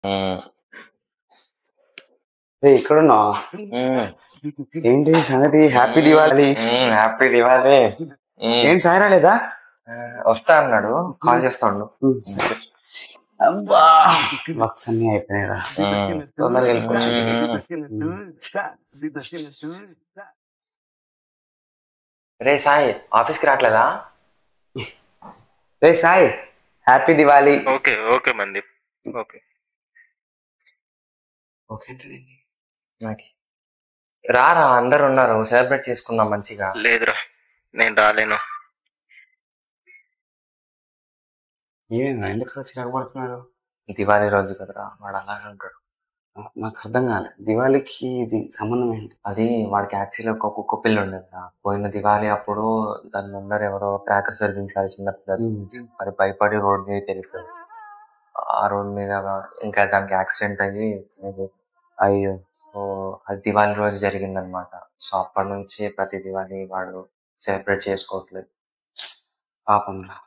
హ్మ్. రేయ్ ఇక్కడున్నావా? హ్మ్. ఏంటి సంగతి? హ్యాపీ దివాళీ. హ్యాపీ దివాళీ. ఏంటి సాయి రాలేదా? వస్తా అన్నాడు, కాల్ చేస్తా ఉండు. సరే. అబ్బా వర్క్స్ అన్ని అయిపోయినాయిరా. తొందరగా వెళ్ళిపోవచ్చు. రే సాయి, ఆఫీస్కి రావట్లేదా? రే Sai, happy Diwali. Okay okay Mandeep. Okay okay నాకు రారా, అందరు ఉన్నారు, సెలబ్రేట్ చేసుకుందాం మంచిగా. లేదురా, నేను రాలేను. ఏమైందా? ఎందుకు అలా చిరాకు పడుతున్నాడు? దివాళీ రోజు కదరా, వాడు అలాగే అంటాడు. నాకు అర్థం కాలేదు, దివాళీకి ఇది సంబంధం ఏంటి? అది వాడికి యాక్చువల్లీ ఒక కుక్క పిల్ల ఉండేదిరా. పోయిన దివాళీ అప్పుడు దాని ముందర ఎవరో ట్రాకర్స్ వెలిగించారు చిన్నపిల్లలు. అది భయపడి రోడ్ మీద తెలిపారు. ఆ రోడ్ మీద ఇంకా దానికి యాక్సిడెంట్ అయ్యి అయ్యో. సో అది దివాళీ రోజు జరిగిందనమాట. సో అప్పటి నుంచి ప్రతి దివాళీ వాడు సెలబ్రేట్ చేసుకోవట్లేదు. పాపం రా.